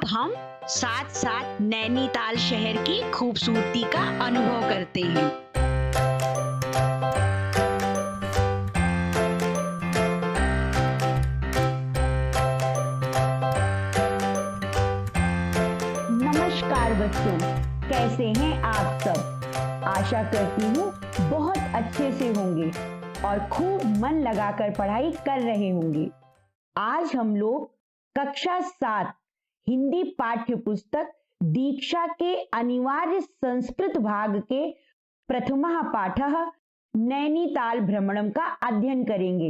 अब हम साथ साथ नैनीताल शहर की खूबसूरती का अनुभव करते हैं। नमस्कार बच्चों, कैसे हैं आप सब। आशा करती हूँ बहुत अच्छे से होंगे और खूब मन लगाकर पढ़ाई कर रहे होंगे। आज हम लोग कक्षा 7 हिंदी पाठ्य पुस्तक दीक्षा के अनिवार्य संस्कृत भाग के प्रथमः पाठः नैनीताल भ्रमणम का अध्ययन करेंगे।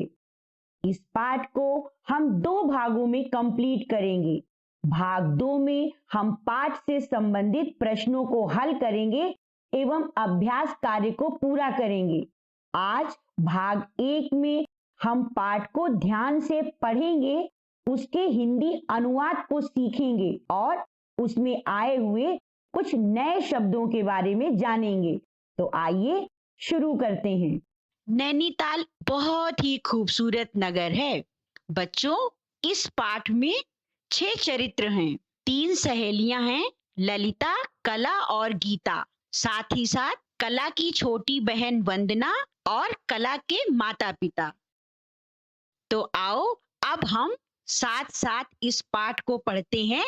इस पाठ को हम 2 भागों में कंप्लीट करेंगे। भाग 2 में हम पाठ से संबंधित प्रश्नों को हल करेंगे एवं अभ्यास कार्य को पूरा करेंगे। आज भाग 1 में हम पाठ को ध्यान से पढ़ेंगे, उसके हिंदी अनुवाद को सीखेंगे और उसमें आए हुए कुछ नए शब्दों के बारे में जानेंगे। तो आइए शुरू करते हैं। नैनीताल बहुत ही खूबसूरत नगर है। बच्चों, इस पाठ में 6 चरित्र हैं। 3 सहेलियां हैं, ललिता, कला और गीता। साथ ही साथ कला की छोटी बहन वंदना और कला के माता पिता। तो आओ अब हम साथ साथ इस पाठ को पढ़ते हैं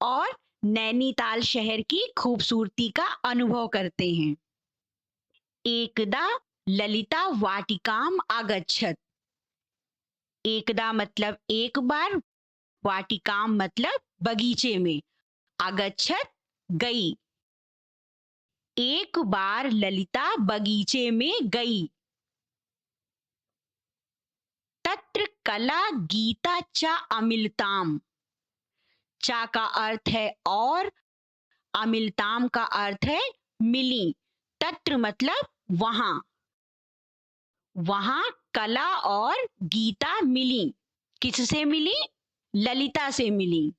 और नैनीताल शहर की खूबसूरती का अनुभव करते हैं। एकदा ललिता वाटिकाम आगच्छत। एकदा मतलब एक बार, वाटिकाम मतलब बगीचे में, आगच्छत गई। एक बार ललिता बगीचे में गई। तत्र कला गीता च अमिलताम। चा का अर्थ है और, अमिलताम का अर्थ है मिली। तत्र मतलब वहां। वहां कला और गीता मिली। किससे मिली? ललिता से मिली।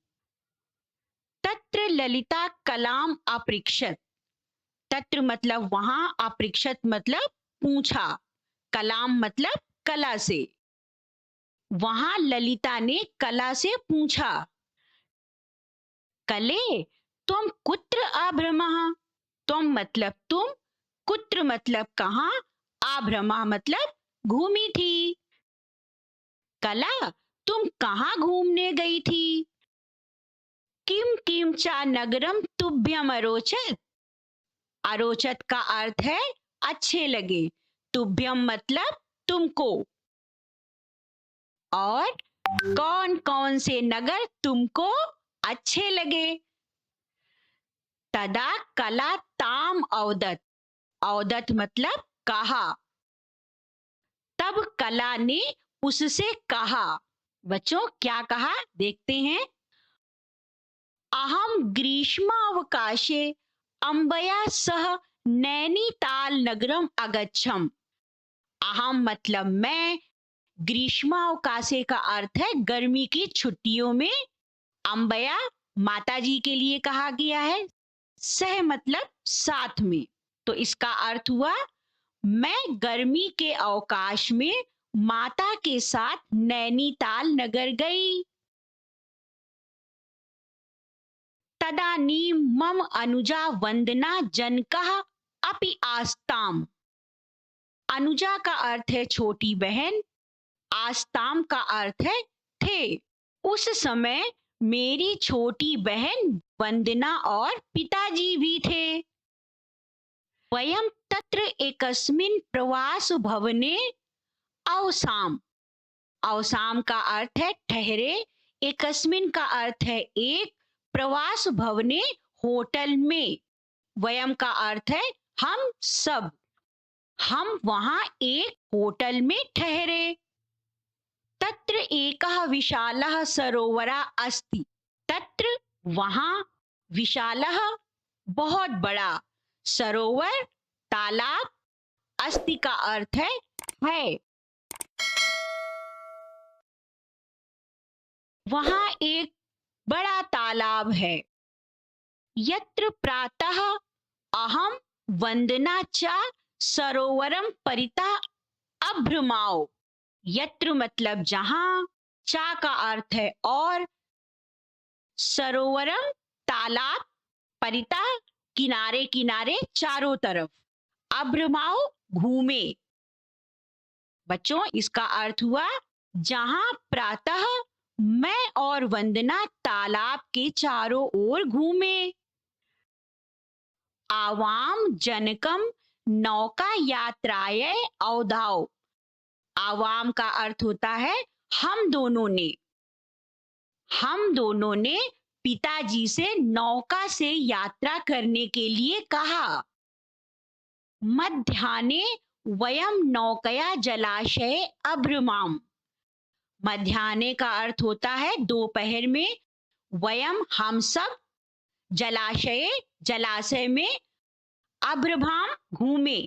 तत्र ललिता कलाम अपृक्षत। तत्र मतलब वहां, अपृक्षत मतलब पूछा, कलाम मतलब कला से। वहां ललिता ने कला से पूछा, कले त्वं कुत्र आभ्रमः। त्वं मतलब तुम, कुत्र मतलब कहाँ, आभ्रमः मतलब घूमी थी। कला तुम कहाँ घूमने गई थी? किम किम चा नगरम तुभ्यम अरोचत। अरोचत का अर्थ है अच्छे लगे। तुभ्यम मतलब तुमको। और कौन कौन से नगर तुमको अच्छे लगे? तदा कला ताम अवदत। अवदत मतलब कहा। तब कला ने उससे कहा। बच्चों क्या कहा देखते हैं। अहम ग्रीष्मावकाशे अंबया सह नैनीताल नगरम अगच्छम। अहम मतलब मैं, ग्रीष्मावकाशे का अर्थ है गर्मी की छुट्टियों में, अंबया माता जी के लिए कहा गया है, सह मतलब साथ में। तो इसका अर्थ हुआ मैं गर्मी के अवकाश में माता के साथ नैनीताल नगर गई। तदानीं मम अनुजा वंदना जनकः अपि आस्ताम। अनुजा का अर्थ है छोटी बहन, आस्ताम का अर्थ है थे। उस समय मेरी छोटी बहन वंदना और पिताजी भी थे। वयं तत्र एकस्मिन् प्रवास भवने अवसाम। अवसाम का अर्थ है ठहरे, एकस्मिन का अर्थ है एक, प्रवास भवने होटल में, वयम का अर्थ है हम सब। हम वहां एक होटल में ठहरे। तत्र एकः विशालः सरोवरः अस्ति। तत्र वहां, विशालः बहुत बड़ा, सरोवर तालाब, अस्ति का अर्थ है। वहां एक बड़ा तालाब है। यत्र प्रातः अहम वंदना च सरोवरम परितः अभ्रमाओ। यत्र मतलब जहां, चा का अर्थ है और, सरोवरम तालाब, परितः किनारे किनारे चारों तरफ, अभ्रमाओ घूमे। बच्चों, इसका अर्थ हुआ जहां प्रातः मैं और वंदना तालाब के चारों ओर घूमे। आवाम जनकम नौका यात्राए औधाओ। आवाम का अर्थ होता है हम दोनों ने। हम दोनों ने पिताजी से नौका से यात्रा करने के लिए कहा। मध्याह्ने वयम नौकया जलाशय अभ्रमाम। मध्याह्ने का अर्थ होता है दोपहर में, वयम हम सब, जलाशय में, अभ्रभाम घूमे।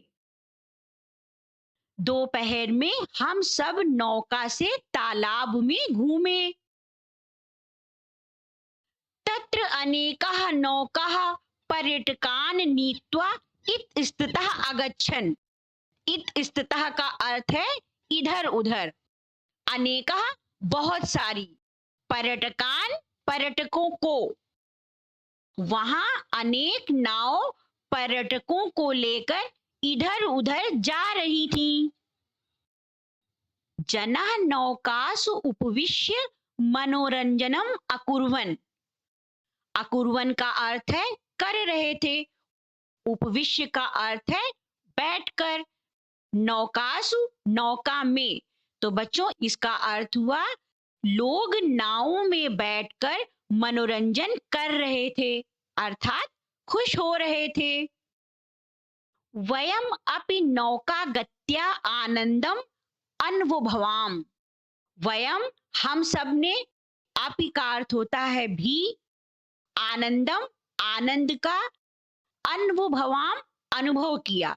दोपहर में हम सब नौका से तालाब में घूमे। तत्र अनेकाः नौकाः पर्यटकान् नीत्वा इत स्थितः अगच्छन्। इत स्थितः का अर्थ है इधर उधर, अनेकाः बहुत सारी, पर्यटकान पर्यटकों को। वहां अनेक नाव पर्यटकों को लेकर इधर उधर जा रही थी। जनः नौकासु उपविश्य मनोरंजनम अकुर्वन्। अकुर्वन् का अर्थ है कर रहे थे, उपविश्य का अर्थ है बैठकर, नौकासु नौका में। तो बच्चों, इसका अर्थ हुआ लोग नावों में बैठकर मनोरंजन कर रहे थे, अर्थात खुश हो रहे थे। वयम अपि नौका गत्या आनंदम अनुभवाम। वयम हम सब ने, अपि का अर्थ होता है भी, आनंदम आनंद का, अनुभवाम अनुभव किया।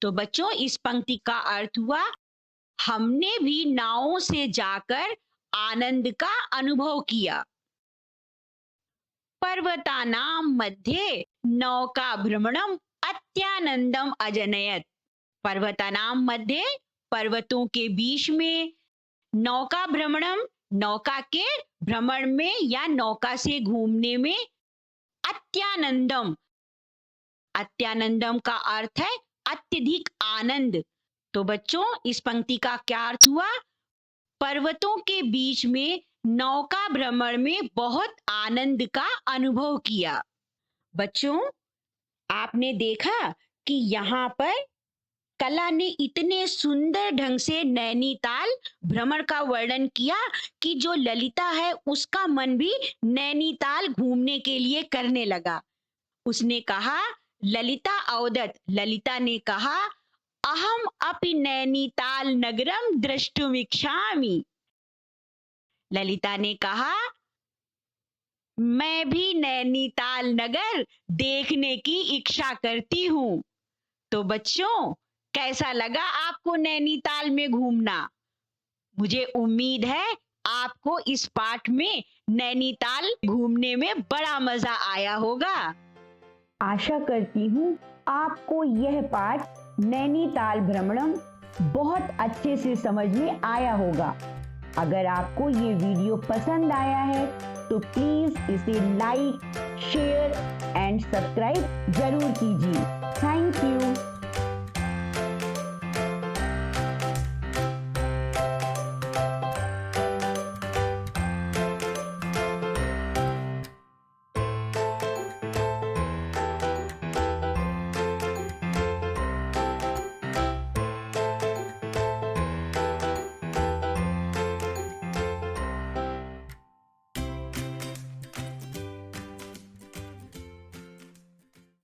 तो बच्चों, इस पंक्ति का अर्थ हुआ हमने भी नावों से जाकर आनंद का अनुभव किया। पर्वतानां मध्ये नौका भ्रमणम अत्यानंदम अजनयत। पर्वतानां मध्ये, पर्वतों के बीच में, नौका भ्रमणम, नौका के भ्रमण में या नौका से घूमने में, अत्यानंदम, अत्यानंदम का अर्थ है अत्यधिक आनंद। तो बच्चों, इस पंक्ति का क्या अर्थ हुआ? पर्वतों के बीच में नौका भ्रमण में बहुत आनंद का अनुभव किया। बच्चों, आपने देखा कि यहाँ पर कला ने इतने सुंदर ढंग से नैनीताल भ्रमण का वर्णन किया कि जो ललिता है उसका मन भी नैनीताल घूमने के लिए करने लगा। उसने कहा, ललिता अवदत्, ललिता ने कहा, अहम अपि नैनीताल नगरम द्रष्टुमिच्छामि। ललिता ने कहा, मैं भी नैनीताल नगर देखने की इच्छा करती हूँ। तो बच्चों, कैसा लगा आपको नैनीताल में घूमना? मुझे उम्मीद है आपको इस पाठ में नैनीताल घूमने में बड़ा मजा आया होगा। आशा करती हूँ आपको यह पाठ नैनीताल भ्रमणम बहुत अच्छे से समझ में आया होगा। अगर आपको ये वीडियो पसंद आया है तो प्लीज इसे लाइक, शेयर एंड सब्सक्राइब जरूर कीजिए। Thank you.